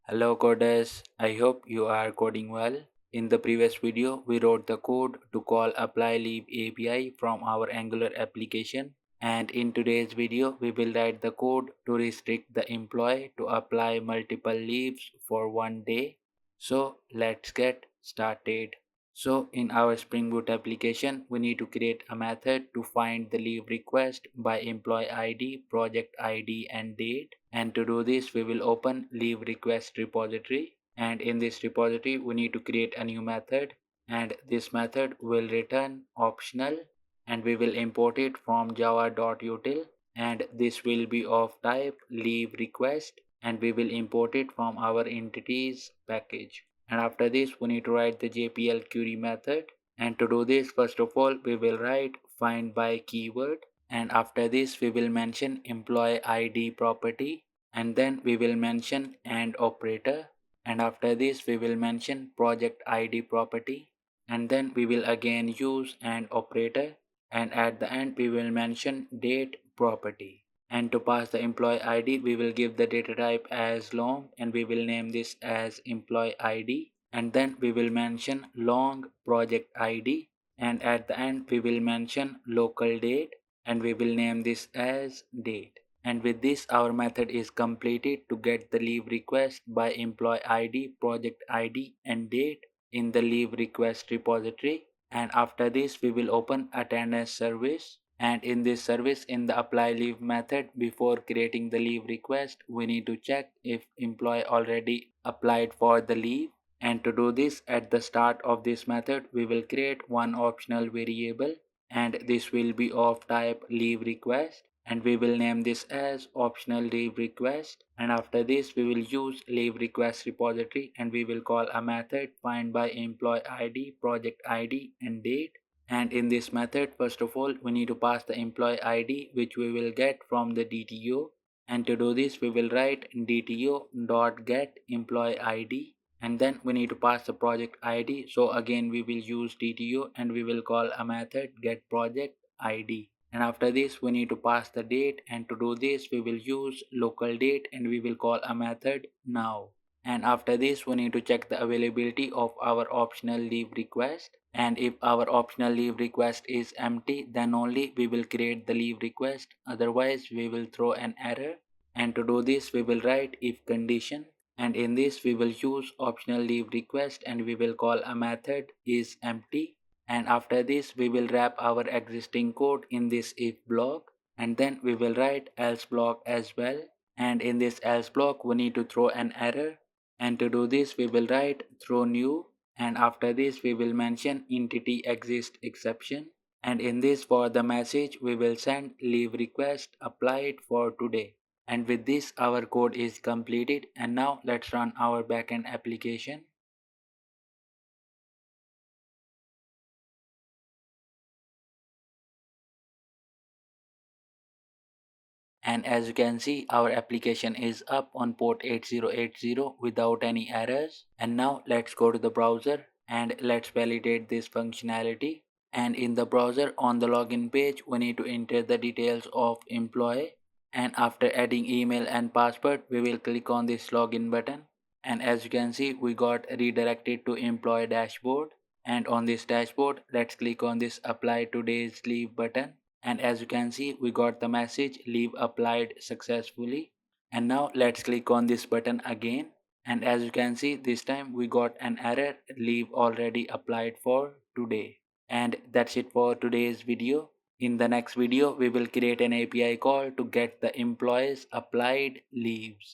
Hello coders, I hope you are coding well. In the previous video, we wrote the code to call apply leave API from our Angular application. And in today's video, we will write the code to restrict the employee to apply multiple leaves for one day. So let's get started. So in our Spring Boot application, we need to create a method to find the leave request by employee ID, project ID and date. And to do this, we will open leave request repository. And in this repository, we need to create a new method. And this method will return optional and we will import it from java.util. And this will be of type leave request and we will import it from our entities package. And after this we need to write the JPL query method, and to do this, first of all we will write find by keyword, and after this we will mention employee ID property, and then we will mention and operator, and after this we will mention project ID property, and then we will again use and operator, and at the end we will mention date property. And to pass the employee ID, we will give the data type as long and we will name this as employee ID, and then we will mention long project ID, and at the end we will mention local date and we will name this as date. And with this our method is completed to get the leave request by employee ID, project ID and date in the leave request repository. And after this we will open attendance service, and in this service, in the apply leave method, before creating the leave request we need to check if employee already applied for the leave. And to do this, at the start of this method we will create one optional variable, and this will be of type leave request, and we will name this as optional leave request. And after this we will use leave request repository and we will call a method find by employee ID, project ID and date. And in this method, first of all we need to pass the employee ID which we will get from the DTO. And to do this we will write DTO dot get employee ID, and then we need to pass the project ID. So again we will use DTO and we will call a method get project ID. And after this we need to pass the date, and to do this we will use local date and we will call a method now. And after this we need to check the availability of our optional leave request, and if our optional leave request is empty then only we will create the leave request, otherwise we will throw an error. And to do this we will write if condition, and in this we will use optional leave request and we will call a method is empty. And after this we will wrap our existing code in this if block, and then we will write else block as well. And in this else block we need to throw an error, and to do this we will write throw new, and after this we will mention entity exist exception. And in this for the message we will send leave request applied for today. And with this our code is completed, and now let's run our backend application. And as you can see our application is up on port 8080 without any errors. And now let's go to the browser and let's validate this functionality. And in the browser on the login page we need to enter the details of employee, and after adding email and password we will click on this login button. And as you can see we got redirected to employee dashboard, and on this dashboard let's click on this apply today's leave button. And as you can see we got the message leave applied successfully. And now let's click on this button again, and as you can see this time we got an error leave already applied for today. And that's it for today's video. In the next video we will create an API call to get the employees applied leaves.